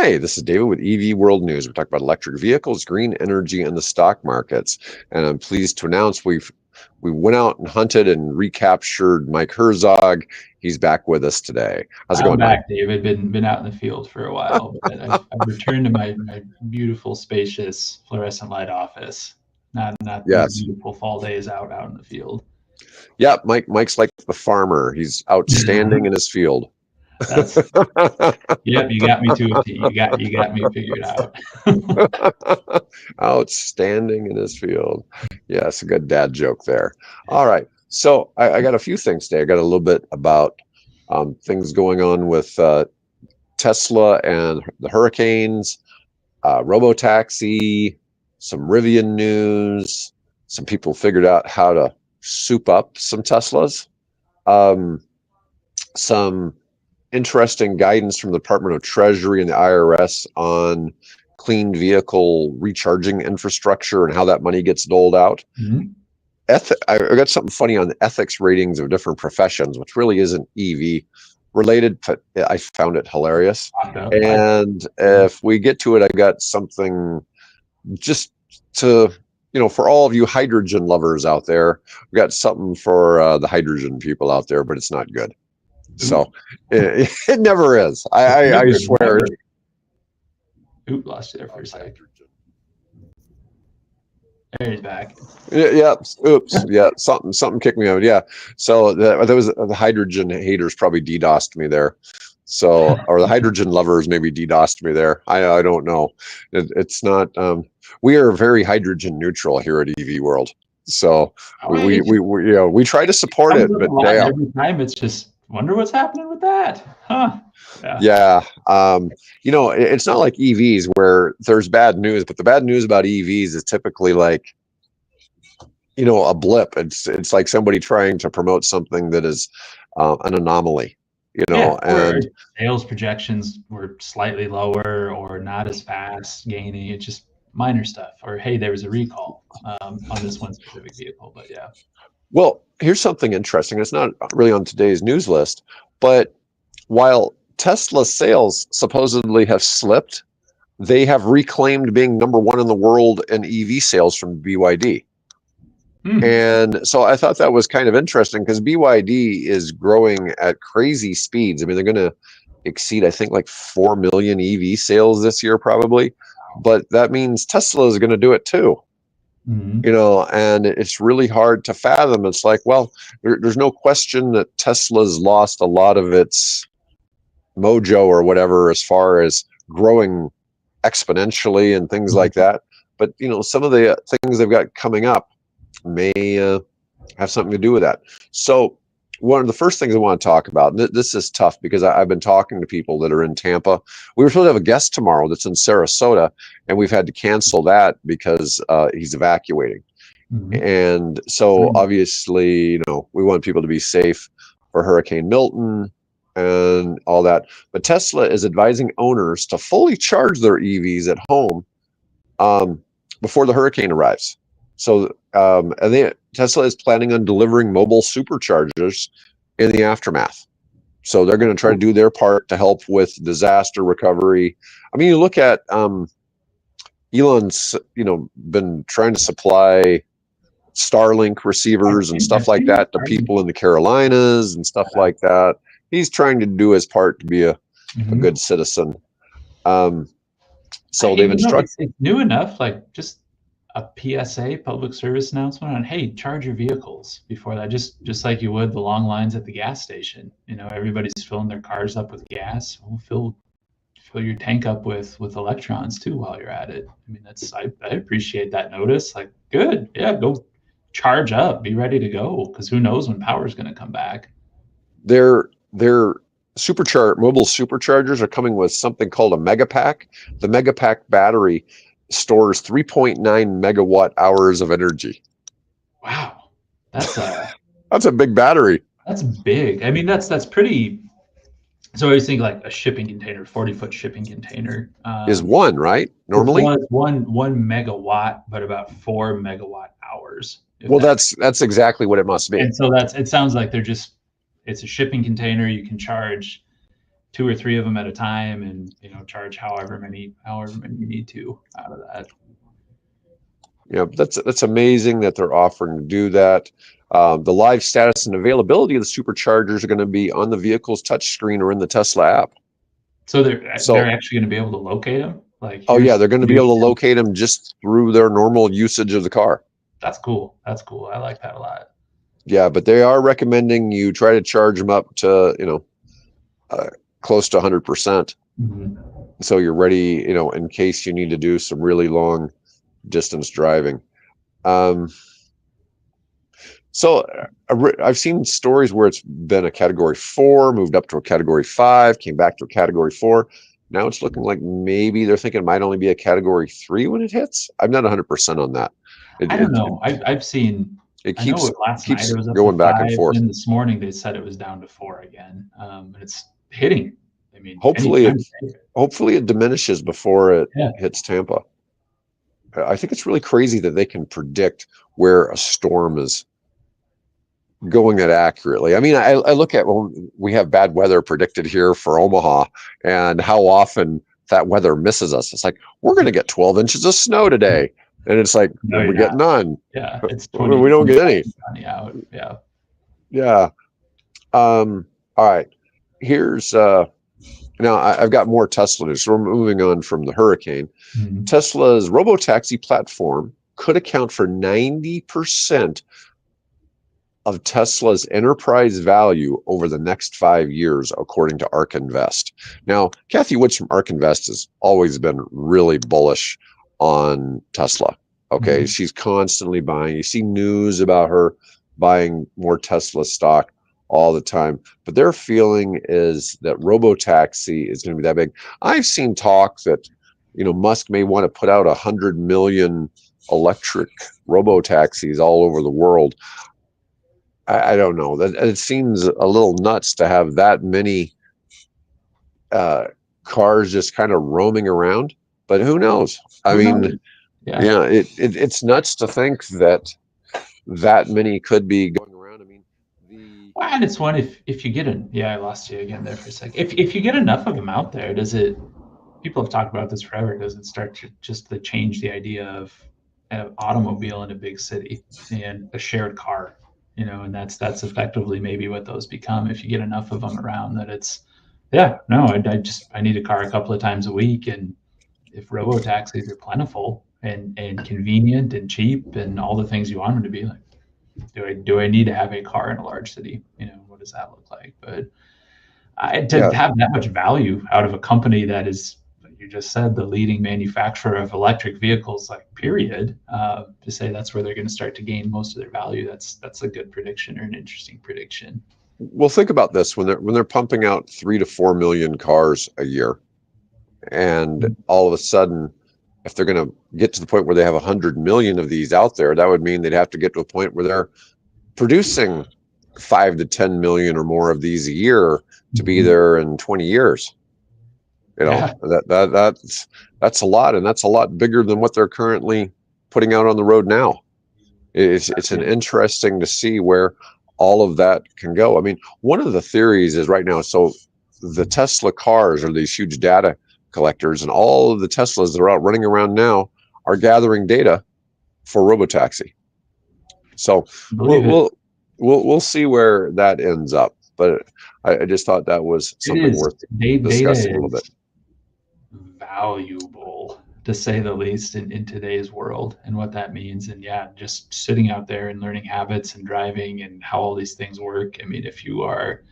Hi, this is David with EV World News. We talk about electric vehicles, green energy, and the stock markets. And I'm pleased to announce we went out and hunted and recaptured Mike Herzog. He's back with us today. How's it going, I'm back, Mike? David. Been out in the field for a while, but I've returned to my beautiful, spacious, fluorescent light office. Not these Yes. beautiful fall days out in the field. Yeah, Mike's like the farmer. He's outstanding in his field. That's Yep. You got me to a T. You got me figured out. Outstanding in his field. Yes, a good dad joke there. All right. So I got a few things today. I got a little bit about things going on with Tesla and the hurricanes, robotaxi, some Rivian news. Some people figured out how to soup up some Teslas. Some interesting guidance from the Department of Treasury and the IRS on clean vehicle recharging infrastructure and how that money gets doled out. Mm-hmm. I got something funny on the ethics ratings of different professions, which really isn't EV related, but I found it hilarious. And if we get to it, I got something just to, for all of you hydrogen lovers out there, we got something for the hydrogen people out there, but it's not good. So it never is. I swear. Oop, lost you there for a second. There he's back. Yeah. Oops. Yeah. Something kicked me out. Yeah. So there was the hydrogen haters probably DDoSed me there. So, or the hydrogen lovers maybe DDoSed me there. I don't know. It's not. We are very hydrogen neutral here at EV World. So we try to support it, but every time it's just. Wonder what's happening with that, huh? Yeah. It's not like EVs where there's bad news, but the bad news about EVs is typically like, a blip. It's like somebody trying to promote something that is an anomaly, and sales projections were slightly lower or not as fast gaining. It's just minor stuff, or hey, there was a recall on this one specific vehicle, but yeah. Well, here's something interesting. It's not really on today's news list, but while Tesla sales supposedly have slipped, they have reclaimed being number one in the world in EV sales from BYD. And so I thought that was kind of interesting because BYD is growing at crazy speeds. I mean, they're going to exceed, I think, like 4 million EV sales this year, probably. But that means Tesla is going to do it too. And it's really hard to fathom. It's like, well, there's no question that Tesla's lost a lot of its mojo or whatever as far as growing exponentially and things like that. But, some of the things they've got coming up may have something to do with that. So one of the first things I want to talk about, and this is tough because I've been talking to people that are in Tampa. We were supposed to have a guest tomorrow that's in Sarasota, and we've had to cancel that because he's evacuating. And so obviously, we want people to be safe for Hurricane Milton and all that. But Tesla is advising owners to fully charge their EVs at home before the hurricane arrives. So Tesla is planning on delivering mobile superchargers in the aftermath. So they're going to try to do their part to help with disaster recovery. I mean, you look at Elon's, been trying to supply Starlink receivers and stuff like that to people in the Carolinas and stuff like that. He's trying to do his part to be a good citizen. So they've instructed. It's new enough, like just a PSA, public service announcement on, hey, charge your vehicles before that, just like you would the long lines at the gas station. Everybody's filling their cars up with gas. Well, fill your tank up with electrons too while you're at it. I mean, I appreciate that notice. Like, good, yeah, go charge up, be ready to go, because who knows when power is going to come back. Their mobile superchargers are coming with something called a megapack. The megapack battery stores 3.9 megawatt hours of energy. Wow, that's a big battery. That's big. I mean, that's pretty. So I always think like a shipping container, 40-foot shipping container is one, right? Normally, one megawatt, but about 4 megawatt hours. Well, that's exactly what it must be. And so it sounds like it's a shipping container. You can charge 2 or 3 of them at a time, and charge however many you need to out of that. Yeah, that's amazing that they're offering to do that. The live status and availability of the superchargers are going to be on the vehicle's touchscreen or in the Tesla app. So they're actually going to be able to locate them. Like, oh yeah, they're going to be able to locate them just through their normal usage of the car. That's cool. That's cool. I like that a lot. Yeah, but they are recommending you try to charge them up to close to 100%. Mm-hmm. So you're ready, in case you need to do some really long distance driving. So I've seen stories where it's been a category 4, moved up to a category 5, came back to a category 4. Now it's looking like maybe they're thinking it might only be a category 3 when it hits. I'm not 100% on that. I don't know. I've seen. It keeps, last night it was up going to back 5, and forth. And this morning they said it was down to 4 again. And it's hitting. I mean, hopefully it diminishes before it hits Tampa. I think it's really crazy that they can predict where a storm is going at accurately. I mean, I look at when we have bad weather predicted here for Omaha and how often that weather misses us. It's like, we're going to get 12 inches of snow today. And it's like, we get none. Yeah, it's 20, we don't get any. Out. Yeah. Yeah. All right. Here's now I've got more Tesla news. So we're moving on from the hurricane. Mm-hmm. Tesla's robotaxi platform could account for 90% of Tesla's enterprise value over the next 5 years, according to ARK Invest. Now, Kathy Woods from ARK Invest has always been really bullish on Tesla. Okay, mm-hmm. She's constantly buying. You see news about her buying more Tesla stock all the time. But their feeling is that robotaxi is going to be that big. I've seen talk that, Musk may want to put out 100 million electric robotaxis all over the world. I don't know. That it seems a little nuts to have that many cars just kind of roaming around. But who knows? I mean, yeah, it's nuts to think that many could be going around. I mean, well, and it's one if you get I lost you again there for a second. If you get enough of them out there, does it? People have talked about this forever. Does it start to just to change the idea of an automobile in a big city and a shared car? And that's effectively maybe what those become if you get enough of them around. That it's, I need a car a couple of times a week, and if robo taxis are plentiful and convenient and cheap and all the things you want them to be, like, do I need to have a car in a large city? What does that look like? But to have that much value out of a company that is, like you just said, the leading manufacturer of electric vehicles, like, period, to say that's where they're going to start to gain most of their value, that's a good prediction, or an interesting prediction. Well, think about this: when they're pumping out 3 to 4 million cars a year, and all of a sudden, if they're going to get to the point where they have 100 million of these out there, that would mean they'd have to get to a point where they're producing 5 to 10 million or more of these a year to be there in 20 years. That's a lot, and that's a lot bigger than what they're currently putting out on the road now. It's an interesting to see where all of that can go. I mean, one of the theories is right now, so the Tesla cars are these huge data collectors, and all of the Teslas that are out running around now are gathering data for robotaxi. So we'll see where that ends up. But I just thought that was something worth discussing a little bit. Valuable, to say the least, in today's world, and what that means. And just sitting out there and learning habits and driving and how all these things work. I mean, if you are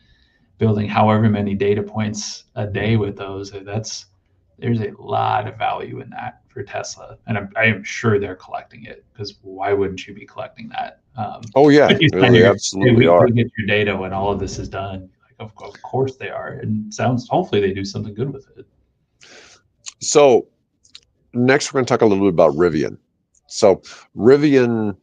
building however many data points a day with those, there's a lot of value in that for Tesla, and I am sure they're collecting it, because why wouldn't you be collecting that? They absolutely are. We get your data when all of this is done. Like, of course they are, and hopefully they do something good with it. So next, we're going to talk a little bit about Rivian. So Rivian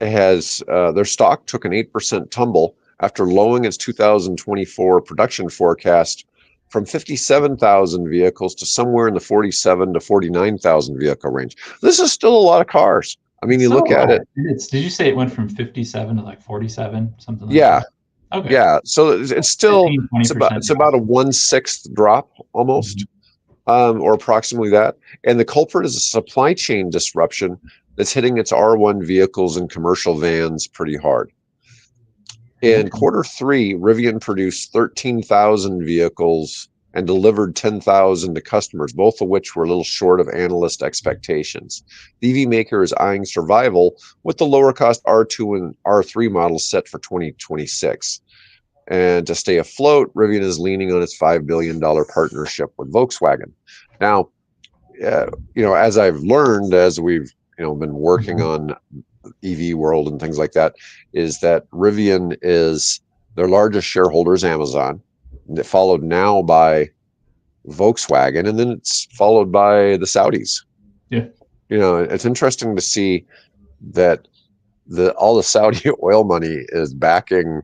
has their stock took an 8% tumble after lowering its 2024 production forecast from 57,000 vehicles to somewhere in the 47 to 49,000 vehicle range. This is still a lot of cars. I mean, you look at it. Did you say it went from 57 to like 47, something like that? Okay. Yeah, so it's still 15, 20% it's about a drop. 1/6 drop almost, or approximately that. And the culprit is a supply chain disruption that's hitting its R1 vehicles and commercial vans pretty hard. In Okay. Q3, Rivian produced 13,000 vehicles and delivered 10,000 to customers, both of which were a little short of analyst expectations. The EV maker is eyeing survival with the lower cost R2 and R3 models set for 2026. And to stay afloat, Rivian is leaning on its $5 billion partnership with Volkswagen. Now, as I've learned, as we've been working on EV world and things like that, is that Rivian is their largest shareholder is Amazon, followed now by Volkswagen, and then it's followed by the Saudis. Yeah. It's interesting to see that all the Saudi oil money is backing,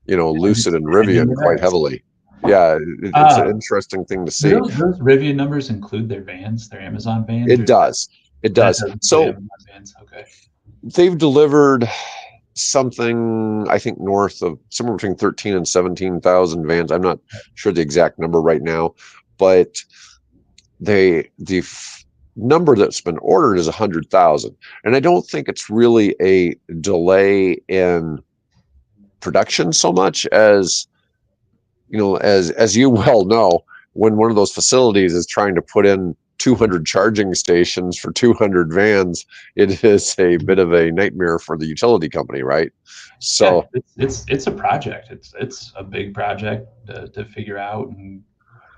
Lucid and Rivian quite heavily. Yeah, it's an interesting thing to see. Do those Rivian numbers include their vans, their Amazon vans? It does. It That does. doesn't include So Amazon vans. Okay. they've delivered something, I think, north of somewhere between 13 and 17,000 vans. I'm not sure the exact number right now, but the number that's been ordered is 100,000. And I don't think it's really a delay in production so much as, as you well know, when one of those facilities is trying to put in 200 charging stations for 200 vans, it is a bit of a nightmare for the utility company, right? So yeah, it's a project. It's a big project to figure out and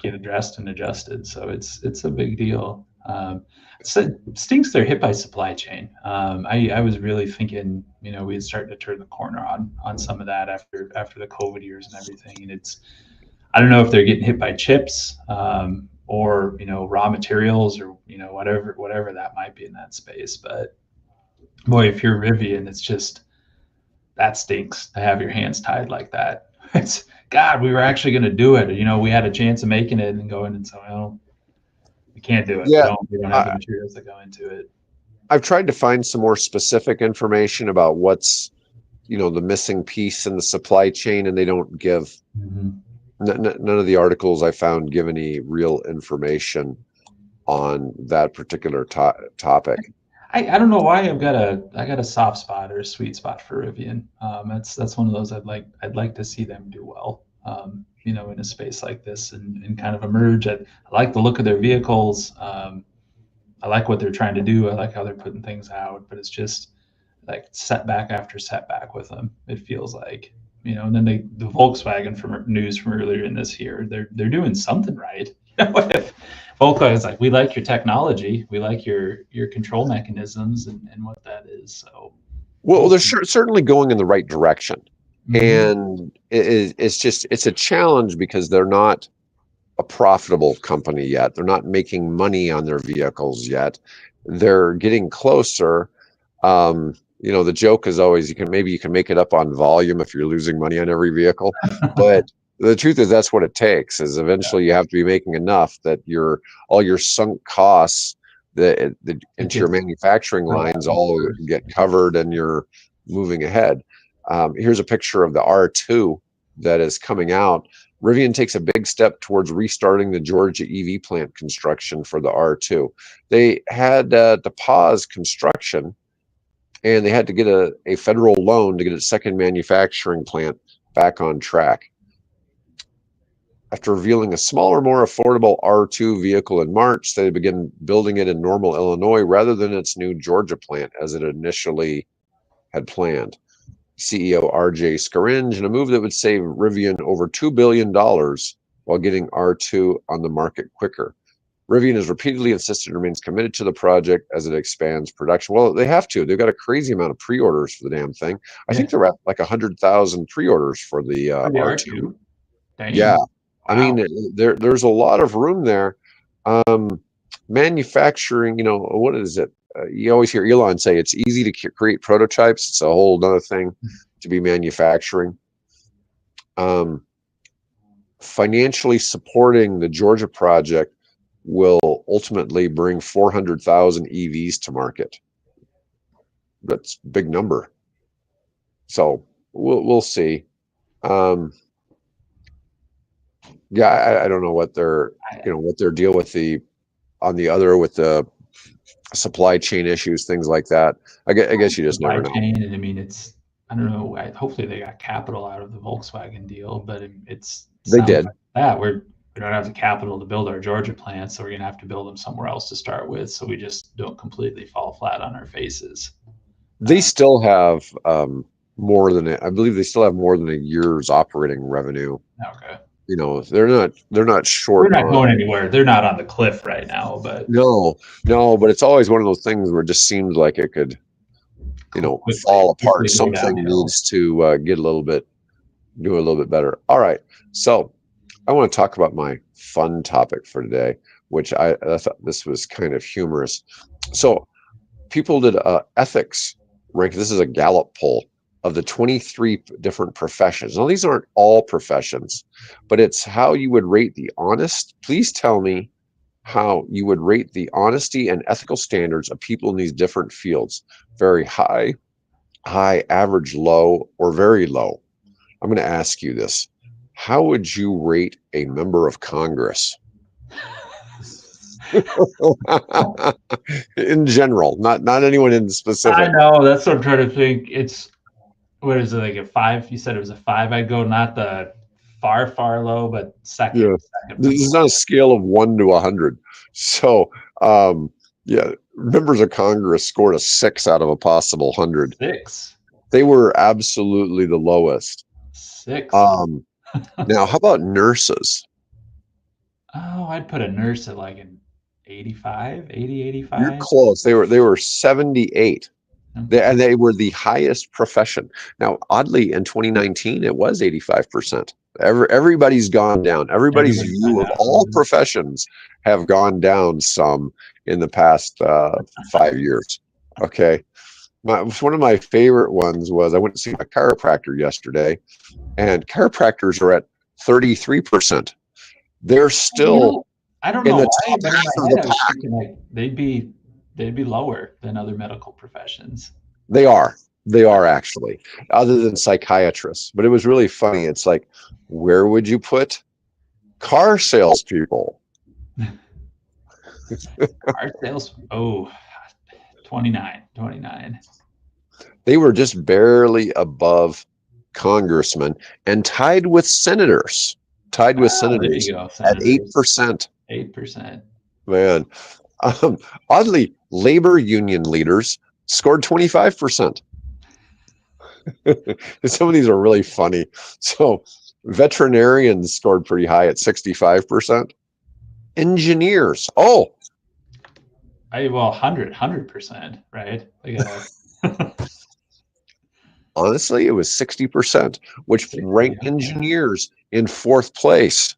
get addressed and adjusted. So it's a big deal. So it stinks they're hit by supply chain. I was really thinking, we had started to turn the corner on some of that after the COVID years and everything. And I don't know if they're getting hit by chips, or raw materials, or whatever that might be in that space. But boy, if you're Rivian, it's just that stinks to have your hands tied like that. It's God, we were actually going to do it. We had a chance of making it and going, and so well, we can't do it. yeah, We don't have the materials that go into it. I've tried to find some more specific information about what's the missing piece in the supply chain, and they don't give. None of the articles I found give any real information on that particular topic. I don't know why I got a soft spot or a sweet spot for Rivian. That's one of those I'd like to see them do well. In a space like this and kind of emerge. I like the look of their vehicles. I like what they're trying to do. I like how they're putting things out, but it's just like setback after setback with them. It feels like, and then the Volkswagen from news from earlier in this year, they're doing something right. If Volkswagen's like, we like your technology, we like your control mechanisms and what that is. So, well, they're certainly going in the right direction, and it's a challenge because they're not a profitable company yet. They're not making money on their vehicles yet. They're getting closer. The joke is always you can make it up on volume if you're losing money on every vehicle, but the truth is that's what it takes. Is eventually you have to be making enough that all your sunk costs into your manufacturing lines all get covered and you're moving ahead. Here's a picture of the R2 that is coming out. Rivian takes a big step towards restarting the Georgia EV plant construction for the R2. They had to pause construction, and they had to get a federal loan to get a second manufacturing plant back on track. After revealing a smaller, more affordable R2 vehicle in March, they began building it in Normal, Illinois, rather than its new Georgia plant as it initially had planned. CEO RJ Scaringe, in a move that would save Rivian over $2 billion while getting R2 on the market quicker. Rivian has repeatedly insisted it remains committed to the project as it expands production. Well, they have to. They've got a crazy amount of pre-orders for the damn thing. I think they're at like 100,000 pre-orders for the R2. Dang. Yeah. Wow. I mean, there's a lot of room there. Manufacturing, what is it? You always hear Elon say it's easy to create prototypes. It's a whole other thing to be manufacturing. Financially supporting the Georgia project will ultimately bring 400,000 EVs to market. That's a big number. So we'll see. Um, yeah, I don't know what their what their deal with the on the other with the supply chain issues, things like that. I guess you just Supply never know. chain, and I mean, I don't know. Hopefully, they got capital out of the Volkswagen deal, but it They sounds did. like that we don't have the capital to build our Georgia plants, so we're gonna have to build them somewhere else to start with, so we just don't completely fall flat on our faces. They still have more than I believe they still have more than a year's operating revenue. Okay. They're not short They're not on. going anywhere. They're not on the cliff right now, but No, but it's always one of those things where it just seems like it could, fall apart. quickly go Something downhill. needs to do a little bit better. All right. So I want to talk about my fun topic for today, which I thought this was kind of humorous. So people did ethics rank. This is a Gallup poll of the 23 different professions. Now, these aren't all professions, but it's how you would rate the honest. Please tell me how you would rate the honesty and ethical standards of people in these different fields. Very high, average, low, or very low. I'm going to ask you this. How would you rate a member of Congress? In general, not anyone in specific. I know, that's what I'm trying to think. It's what is it, like a 5? You said it was a 5. I'd go not the far low, but second. Yeah, this is not a scale of 1 to 100. So, yeah, members of Congress scored a 6 out of a possible 100. 6. They were absolutely the lowest. 6. Now, how about nurses? Oh, I'd put a nurse at like an 85, 80, 85. You're close. They were 78. And they were the highest profession. Now, oddly, in 2019, it was 85%. Everybody's gone down. Everybody's view of all professions have gone down some in the past 5 years. Okay. One of my favorite ones was I went to see my chiropractor yesterday, and chiropractors are at 33%. They're still I don't in know the why, top but in half my of head the I was pack. thinking like they'd be lower than other medical professions. They are actually, other than psychiatrists. But it was really funny. It's like, where would you put car salespeople? Car sales, 29. They were just barely above congressmen and tied with senators. There you go, At 8%. 8%. Man, oddly, labor union leaders scored 25%. Some of these are really funny. So veterinarians scored pretty high at 65%. Engineers, 100%, right? honestly, it was 60%, which ranked engineers in fourth place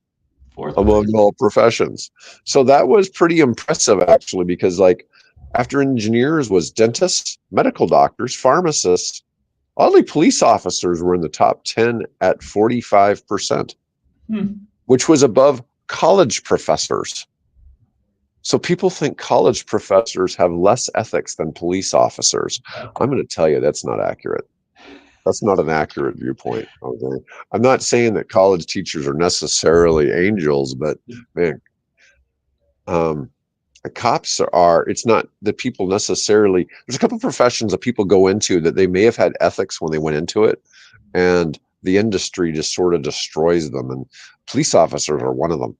among all professions. So that was pretty impressive, actually, because like after engineers was dentists, medical doctors, pharmacists. Oddly, police officers were in the top 10 at 45%, which was above college professors. So people think college professors have less ethics than police officers. I'm going to tell you that's not accurate. That's not an accurate viewpoint. Okay? I'm not saying that college teachers are necessarily angels, but man, the cops are, it's not that people necessarily, there's a couple of professions that people go into that they may have had ethics when they went into it, and the industry just sort of destroys them. And police officers are one of them.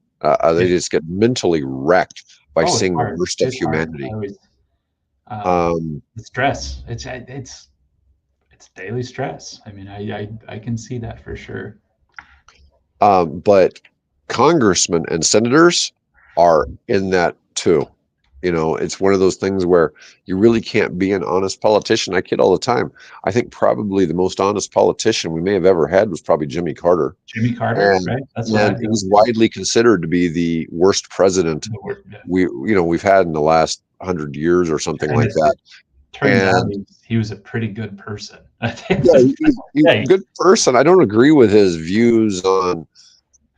They just get mentally wrecked by seeing the worst of humanity. Stress. It's daily stress. I mean, I can see that for sure. But congressmen and senators are in that too. It's one of those things where you really can't be an honest politician. I kid all the time. I think probably the most honest politician we may have ever had was probably Jimmy Carter. Right? And he was widely considered to be the worst president we've had in the last 100 years or something like that. Turns out he was a pretty good person. I think. He's a good person. I don't agree with his views on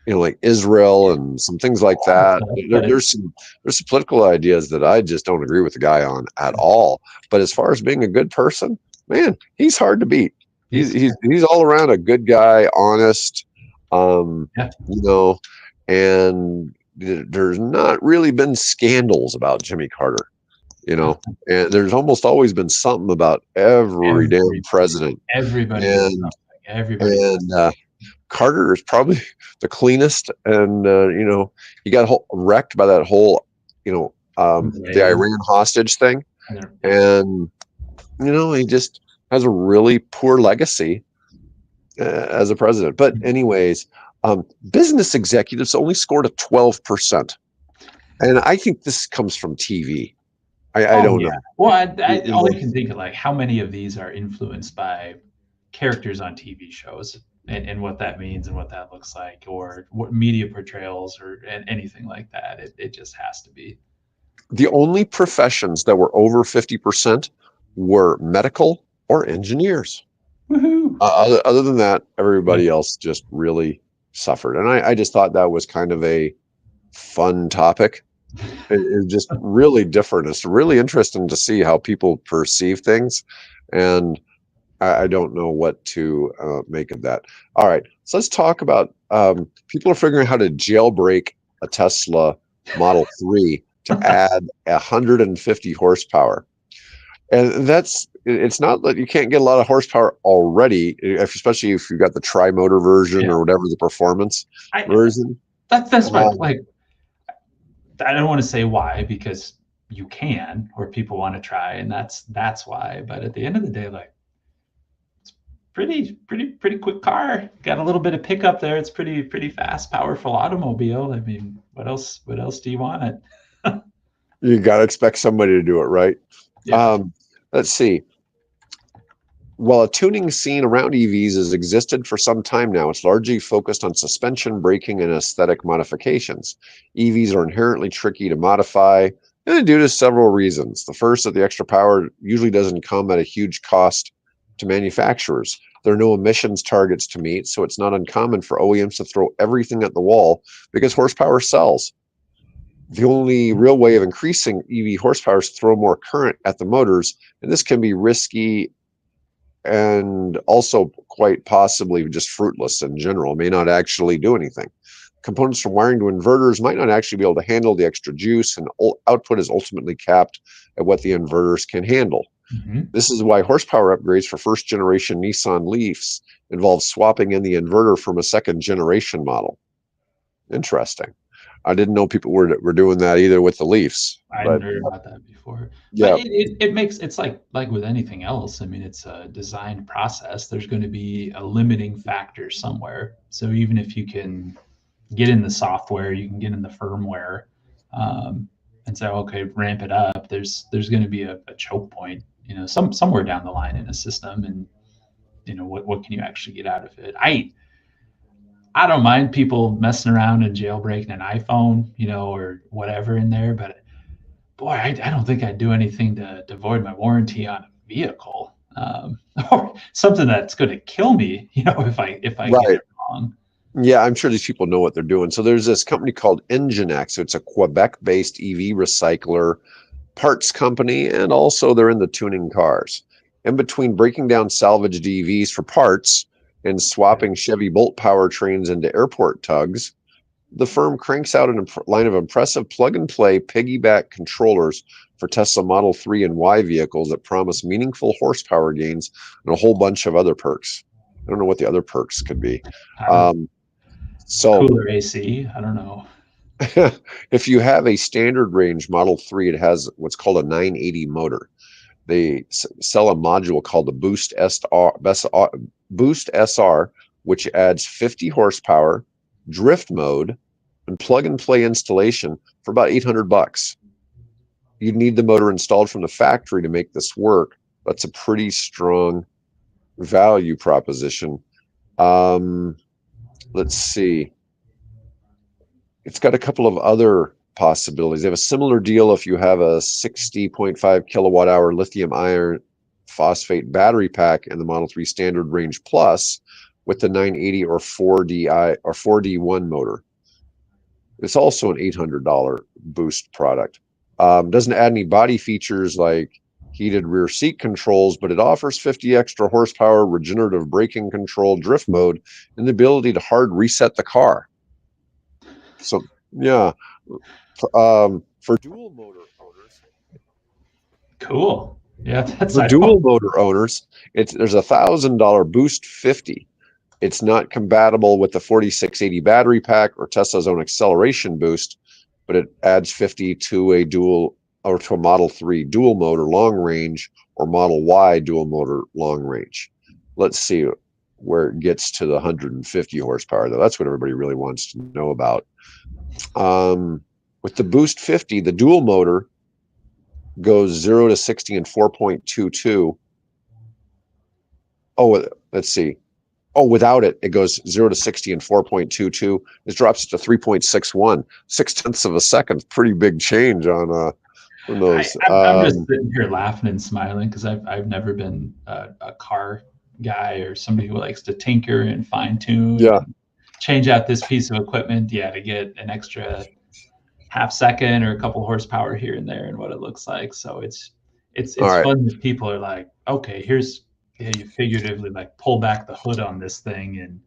like Israel and some things like that. There's some political ideas that I just don't agree with the guy on at all. But as far as being a good person, man, he's hard to beat. He's all around a good guy, honest, Yeah. and there's not really been scandals about Jimmy Carter, and there's almost always been something about every damn president, Everybody does and something. Everybody does. Carter is probably the cleanest, and he got wrecked by that whole, the Iran hostage thing, and he just has a really poor legacy as a president. But anyways, business executives only scored a 12%, and I think this comes from TV. I don't know. Well, I only can think of like how many of these are influenced by characters on TV shows and what that means and what that looks like, or what media portrayals or anything like that. It just has to be. The only professions that were over 50% were medical or engineers. Woohoo! Other than that, everybody else just really suffered. And I just thought that was kind of a fun topic. It's just really different. It's really interesting to see how people perceive things. And I don't know what to make of that. All right. So let's talk about people are figuring out how to jailbreak a Tesla Model 3 to add 150 horsepower. And it's not that you can't get a lot of horsepower already, especially if you've got the tri-motor version or whatever the performance version. That's my like. I don't want to say why, because you can, or people want to try, and that's why. But at the end of the day, like, it's pretty quick car. Got a little bit of pickup there. It's pretty fast, powerful automobile. I mean, what else do you want it? You got to expect somebody to do it, right? Yeah. Let's see. While a tuning scene around EVs has existed for some time now, it's largely focused on suspension, braking, and aesthetic modifications. EVs are inherently tricky to modify, and due to several reasons. The first, that the extra power usually doesn't come at a huge cost to manufacturers. There are no emissions targets to meet, so it's not uncommon for OEMs to throw everything at the wall because horsepower sells. The only real way of increasing EV horsepower is to throw more current at the motors, and this can be risky and also quite possibly just fruitless in general, may not actually do anything. Components from wiring to inverters might not actually be able to handle the extra juice, and output is ultimately capped at what the inverters can handle. This is why horsepower upgrades for first generation Nissan Leafs involve swapping in the inverter from a second generation model. Interesting. I didn't know people were doing that either with the Leafs. I hadn't heard about that before. Yeah, but it makes it's like with anything else. I mean, it's a designed process. There's going to be a limiting factor somewhere. So even if you can get in the software, you can get in the firmware, and say, okay, ramp it up. There's going to be a choke point, somewhere down the line in a system, and what can you actually get out of it? I don't mind people messing around and jailbreaking an iPhone, or whatever in there, but boy, I don't think I'd do anything to void my warranty on a vehicle, or something that's going to kill me, if I get it wrong. Yeah, I'm sure these people know what they're doing. So there's this company called Enginex. It's a Quebec-based EV recycler parts company, and also they're in the tuning cars. In between breaking down salvaged EVs for parts and swapping Chevy Bolt powertrains into airport tugs, the firm cranks out a line of impressive plug-and-play piggyback controllers for Tesla Model 3 and Y vehicles that promise meaningful horsepower gains and a whole bunch of other perks. I don't know what the other perks could be. Cooler AC, I don't know. If you have a standard range Model 3, it has what's called a 980 motor. They sell a module called the Boost SR, which adds 50 horsepower, drift mode, and plug-and-play installation for about $800. You'd need the motor installed from the factory to make this work. That's a pretty strong value proposition. Let's see. It's got a couple of other possibilities. They have a similar deal if you have a 60.5 kilowatt hour lithium iron phosphate battery pack in the Model 3 Standard Range Plus with the 980 or 4DI or 4D1 motor. It's also an $800 Boost product. Doesn't add any body features like heated rear seat controls, but it offers 50 extra horsepower, regenerative braking control, drift mode, and the ability to hard reset the car. So yeah, for dual motor owners, Cool. Yeah, that's for I dual don't. motor owners, there's $1,000 Boost 50. It's not compatible with the 4680 battery pack or Tesla's own acceleration boost, but it adds 50 to a Model 3 dual motor long range or Model Y dual motor long range. Let's see where it gets to the 150 horsepower, though. That's what everybody really wants to know about. With the Boost 50, the dual motor goes 0 to 60 in 4.22. Oh, let's see. Oh, without it, it goes 0 to 60 in 4.22. It drops to 3.61, 0.6 of a second. Pretty big change on those. I'm just sitting here laughing and smiling because I've never been a car guy or somebody who likes to tinker and fine tune Yeah. and change out this piece of equipment. Yeah, to get an extra half second or a couple horsepower here and there and what it looks like. So it's Right. fun that people are like, okay, here's you figuratively like pull back the hood on this thing and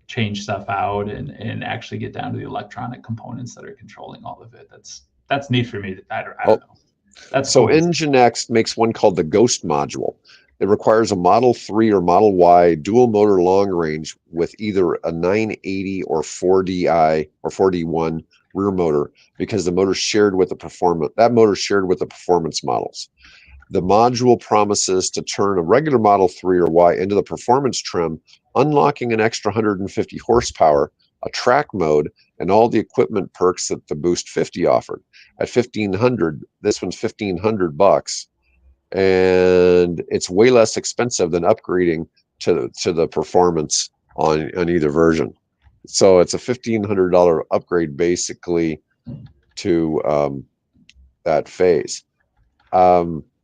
change stuff out and actually get down to the electronic components that are controlling all of it. That's neat for me. I don't know. That's so cool. Nginx makes one called the Ghost module. It requires a Model 3 or Model Y dual motor long range with either a 980 or 4DI or 4D1 rear motor because the motor shared with the performance models. The module promises to turn a regular Model 3 or Y into the performance trim, unlocking an extra 150 horsepower, a track mode, and all the equipment perks that the Boost 50 offered. At $1,500, this one's $1,500, and it's way less expensive than upgrading to the performance on either version. So it's a $1,500 upgrade basically to that phase.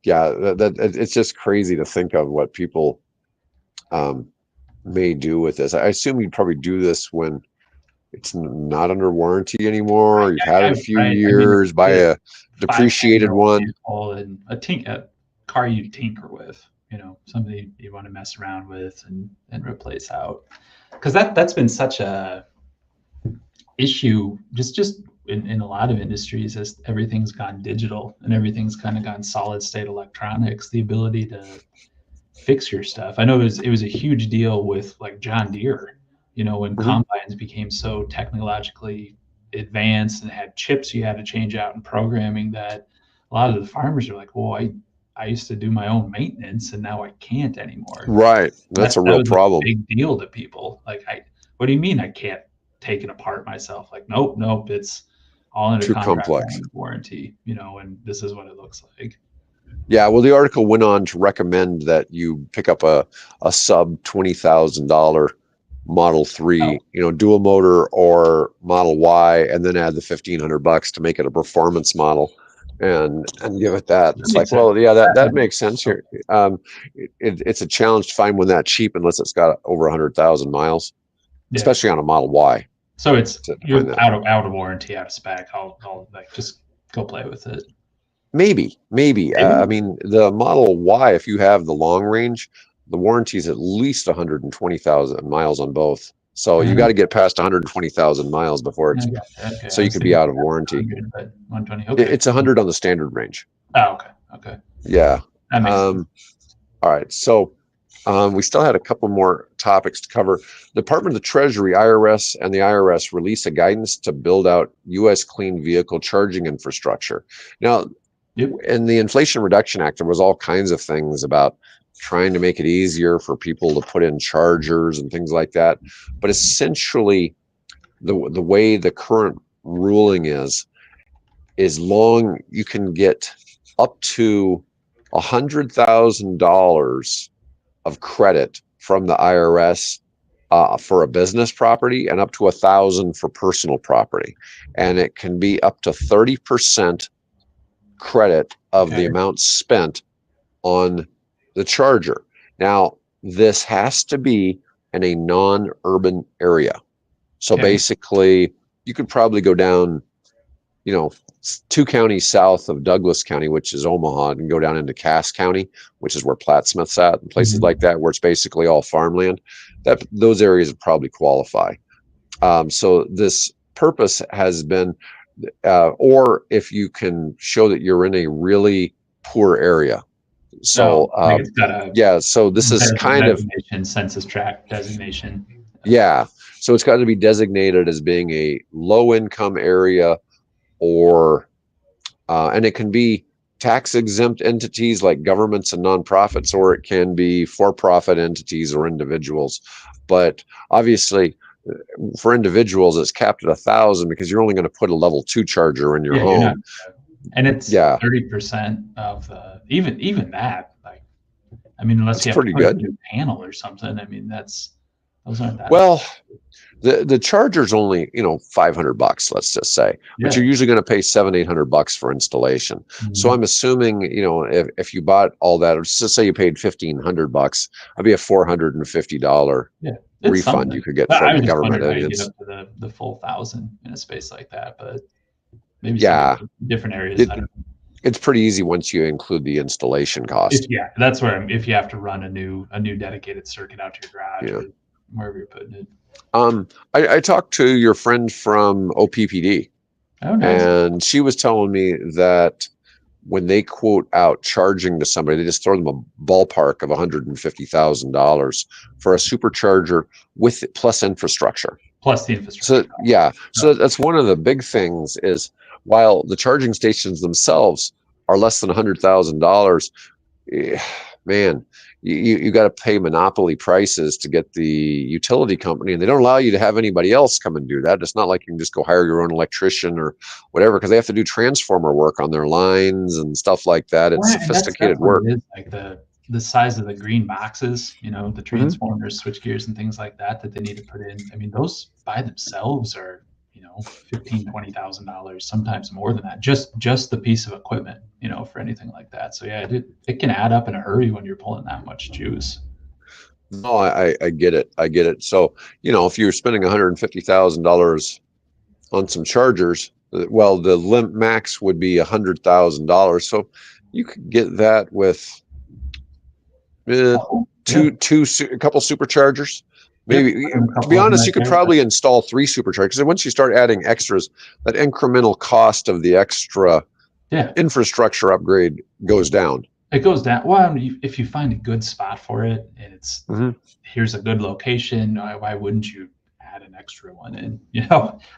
Yeah, it's just crazy to think of what people may do with this. I assume you'd probably do this when it's not under warranty anymore. You've had it a few Right. I mean, years, buy a depreciated 5-10-year-old one. vehicle and a car you tinker with, somebody you want to mess around with and replace out. Because that's been such a issue just in a lot of industries as everything's gone digital and everything's kind of gone solid state electronics, the ability to fix your stuff. I know it was a huge deal with like John Deere, when combines became so technologically advanced and had chips you had to change out in programming that a lot of the farmers are like, well, I used to do my own maintenance and now I can't anymore. Right. That's a real was problem. a big deal to people. Like, what do you mean I can't take it apart myself? Like, nope, it's all under Too contract complex. and warranty, and this is what it looks like. Yeah, well, the article went on to recommend that you pick up a sub $20,000 Model 3, dual motor or Model Y, and then add the $1,500 to make it a performance model, and give it that. It's like, well, yeah, that makes sense here. It's a challenge to find one that cheap unless it's got over 100,000 miles, especially on a Model Y. So you're out of warranty, out of spec. I'll like just go play with it. Maybe. I mean, the Model Y, if you have the long range, the warranty is at least 120,000 miles on both. So you got to get past 120,000 miles before it's so you could be out of warranty. 120. Okay. It's 100 on the standard range. Oh, okay. Yeah. That makes sense. All right. So we still had a couple more topics to cover. The Department of the Treasury, IRS, and the IRS release a guidance to build out U.S. clean vehicle charging infrastructure. Now, in the Inflation Reduction Act, there was all kinds of things about trying to make it easier for people to put in chargers and things like that. But essentially, the way the current ruling is you can get up to $100,000 of credit from the IRS for a business property and up to $1,000 for personal property. And it can be up to 30% credit of the amount spent on the charger. Now, this has to be in a non-urban area. So basically, you could probably go down, 2 counties south of Douglas County, which is Omaha, and go down into Cass County, which is where Plattsmouth's at, and places like that, where it's basically all farmland. Those areas would probably qualify. So this purpose has been, or if you can show that you're in a really poor area. So it's got a so this is kind of census tract designation. Yeah, so it's got to be designated as being a low income area, or and it can be tax exempt entities like governments and nonprofits, or it can be for-profit entities or individuals. But obviously, for individuals, it's capped at 1,000 because you're only going to put a level 2 charger in your home. And it's 30% of the even that. Like, I mean, unless you have to put a new panel or something. I mean, those aren't that. Well, the charger's only $500, let's just say, but you're usually going to pay $700-800 for installation. So I'm assuming if you bought all that, let's just say you paid $1,500, that'd be a $450 refund you could get from the government. Get up to the full 1,000 in a space like that, but maybe different areas. It's pretty easy once you include the installation cost. That's where if you have to run a new dedicated circuit out to your garage or wherever you're putting it. I talked to your friend from OPPD, and she was telling me that when they quote out charging to somebody, they just throw them a ballpark of $150,000 for a supercharger with plus infrastructure. Plus the infrastructure. So that's one of the big things is, while the charging stations themselves are less than $100,000, man, you got to pay monopoly prices to get the utility company, and they don't allow you to have anybody else come and do that. It's not like you can just go hire your own electrician or whatever, because they have to do transformer work on their lines and stuff like that. It's sophisticated work. Like the size of the green boxes, the transformers, switch gears, and things like that they need to put in. I mean, those by themselves are $15,000-$20,000, sometimes more than that. Just the piece of equipment, for anything like that. So it can add up in a hurry when you're pulling that much juice. No, I get it. So if you're spending $150,000 on some chargers, well, the limit max would be $100,000. So you could get that with a couple superchargers. Maybe, to be honest, you could probably install 3 superchargers. And once you start adding extras, that incremental cost of the extra infrastructure upgrade goes down. It goes down. Well, if you find a good spot for it, and it's here's a good location, why wouldn't you add an extra one in?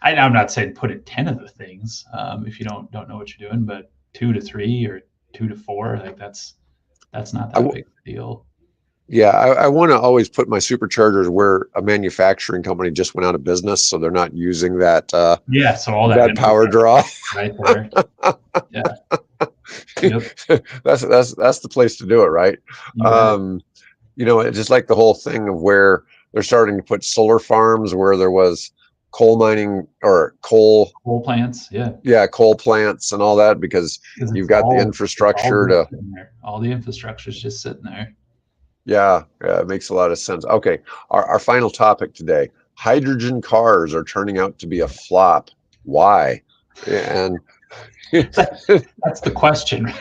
I'm not saying put in 10 of the things if you don't know what you're doing, but 2 to 3 or 2 to 4, like that's not that big of a deal. Yeah, I want to always put my superchargers where a manufacturing company just went out of business, so they're not using that. So all that power draw right there. That's the place to do it, right? It's just like the whole thing of where they're starting to put solar farms where there was coal mining or coal plants. Coal plants and all that, because you've got the infrastructure all the infrastructure is just sitting there. Yeah, it makes a lot of sense. Okay, our final topic today: hydrogen cars are turning out to be a flop. Why? And that's the question,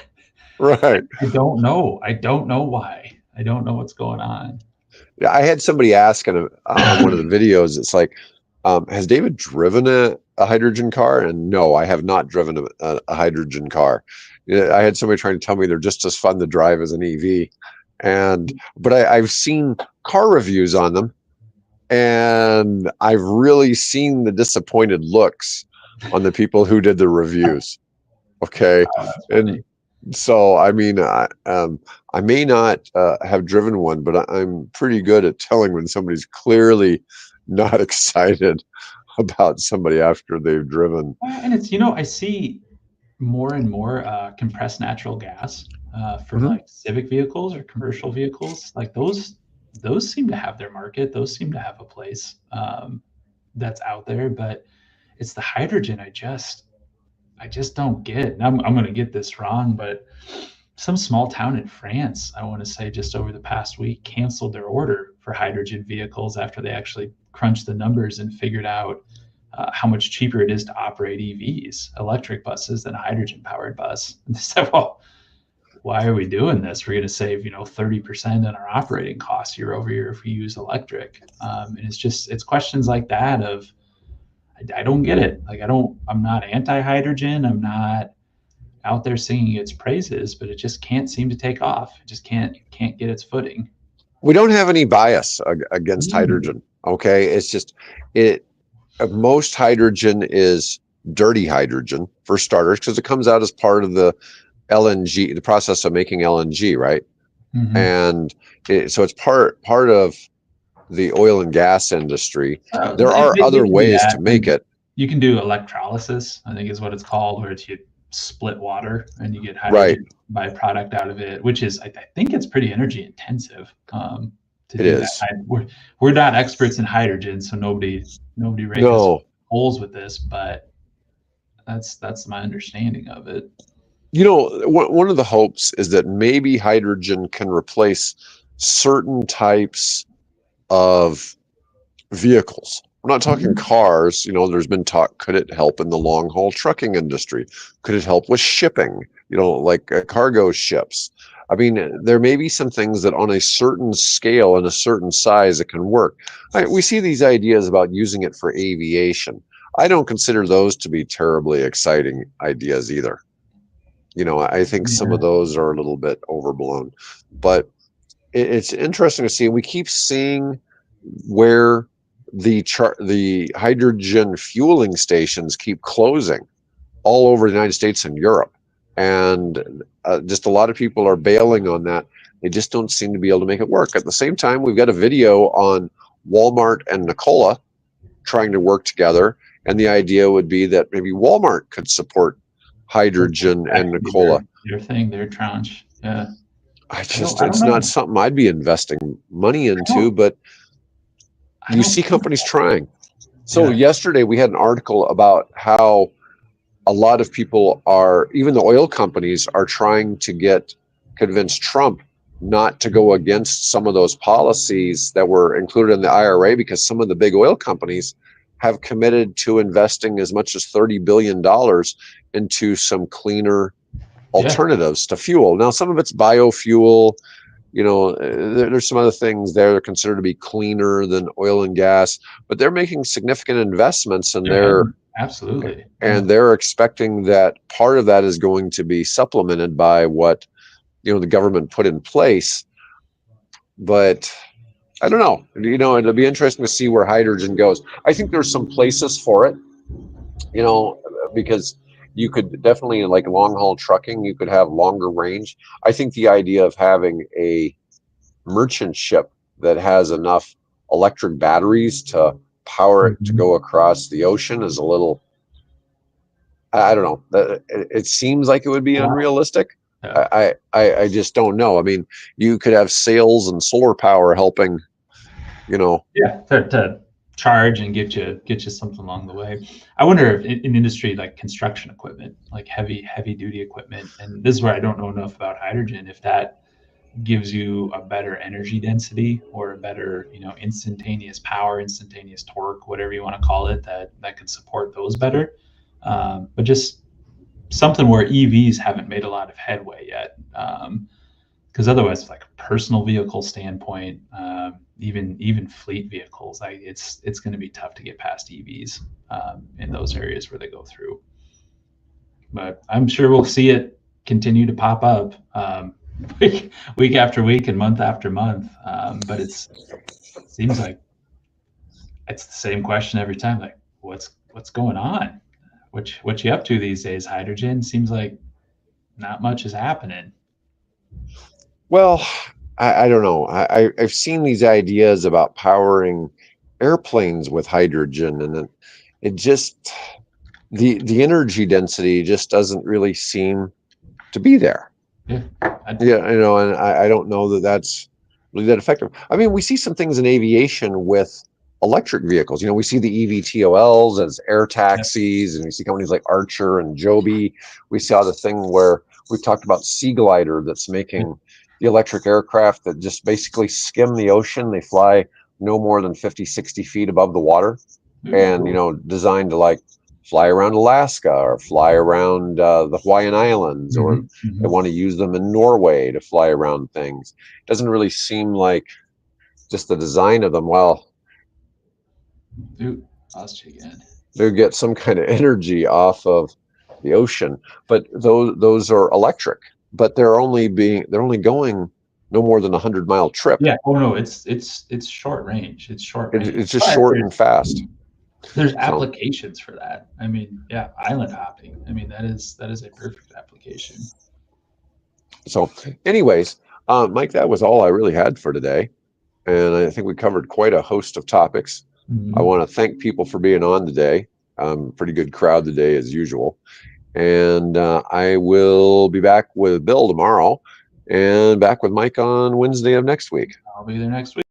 right? I don't know why. I don't know what's going on. Yeah, I had somebody ask on one of the videos. It's like, has David driven a hydrogen car? And no, I have not driven a hydrogen car. I had somebody trying to tell me they're just as fun to drive as an EV. But I've seen car reviews on them, and I've really seen the disappointed looks on the people who did the reviews. Okay. And so, I mean, I may not have driven one, but I'm pretty good at telling when somebody's clearly not excited about somebody after they've driven. And it's, I see more and more compressed natural gas for like civic vehicles or commercial vehicles. Like those seem to have their market. Those seem to have a place that's out there. But it's the hydrogen I just don't get. And I'm going to get this wrong, but some small town in France, I want to say just over the past week, canceled their order for hydrogen vehicles after they actually crunched the numbers and figured out how much cheaper it is to operate EVs, electric buses, than a hydrogen-powered bus. And they said, well, why are we doing this? We're going to save, 30% in our operating costs year over year if we use electric. And it's questions like that of, I don't get it. Like, I'm not anti-hydrogen. I'm not out there singing its praises, but it just can't seem to take off. It just can't get its footing. We don't have any bias against hydrogen. Okay. It's just, most hydrogen is dirty hydrogen for starters, because it comes out as part of the LNG, the process of making LNG, right? Mm-hmm. And so it's part of the oil and gas industry. There are other ways to make it. You can do electrolysis, I think is what it's called, where you split water and you get hydrogen byproduct out of it, which is, I think it's pretty energy intensive. It is. We're not experts in hydrogen, so nobody rakes holes with this, but that's my understanding of it. One of the hopes is that maybe hydrogen can replace certain types of vehicles. We're not talking cars. There's been talk, could it help in the long haul trucking industry? Could it help with shipping, like cargo ships? I mean, there may be some things that on a certain scale and a certain size it can work. We see these ideas about using it for aviation. I don't consider those to be terribly exciting ideas either. I think some of those are a little bit overblown, but it's interesting to see. We keep seeing where the hydrogen fueling stations keep closing all over the United States and Europe. And just a lot of people are bailing on that. They just don't seem to be able to make it work. At the same time, we've got a video on Walmart and Nikola trying to work together. And the idea would be that maybe Walmart could support hydrogen and Nikola. Their thing, their tranche. Yeah. It's not something I'd be investing money into, but you see companies trying. So yesterday we had an article about how a lot of people even the oil companies are trying to convince Trump not to go against some of those policies that were included in the IRA, because some of the big oil companies have committed to investing as much as $30 billion into some cleaner alternatives to fuel. Now, some of it's biofuel. There's some other things there that are considered to be cleaner than oil and gas, but they're making significant investments, and absolutely. And they're expecting that part of that is going to be supplemented by what, the government put in place. But I don't know. It'll be interesting to see where hydrogen goes. I think there's some places for it, because you could definitely, like long haul trucking, you could have longer range. I think the idea of having a merchant ship that has enough electric batteries to power it to go across the ocean is a little, I don't know. It seems like it would be unrealistic. Yeah. I just don't know. I mean, you could have sails and solar power helping, to charge and get you something along the way. I wonder if in industry like construction equipment, like heavy duty equipment, and this is where I don't know enough about hydrogen, if that gives you a better energy density or a better, instantaneous power, instantaneous torque, whatever you want to call it, that could support those better. But just something where EVs haven't made a lot of headway yet. Because otherwise, like a personal vehicle standpoint, even fleet vehicles, it's going to be tough to get past EVs in those areas where they go through. But I'm sure we'll see it continue to pop up week after week and month after month. But it seems like it's the same question every time. Like, what's going on? What you up to these days? Hydrogen seems like not much is happening. Well, I don't know. I've seen these ideas about powering airplanes with hydrogen, and it just the energy density just doesn't really seem to be there. Yeah, and I don't know that that's really that effective. I mean, we see some things in aviation with electric vehicles. We see the eVTOLs as air taxis, and we see companies like Archer and Joby. We saw the thing where we've talked about Sea Glider that's making the electric aircraft that just basically skim the ocean. They fly no more than 50, 60 feet above the water. and designed to like fly around Alaska or fly around the Hawaiian Islands, or they want to use them in Norway to fly around things. Doesn't really seem like just the design of them. Well, lost you again. They get some kind of energy off of the ocean, but those are electric. But they're only going no more than 100-mile trip. Yeah. Oh no, it's short range. It's short range. It's just short and fast. There's applications for that. I mean, yeah, island hopping. I mean, that is a perfect application. So, anyways, Mike, that was all I really had for today, and I think we covered quite a host of topics. I want to thank people for being on today. Pretty good crowd today as usual. And I will be back with Bill tomorrow and back with Mike on Wednesday of next week. I'll be there next week.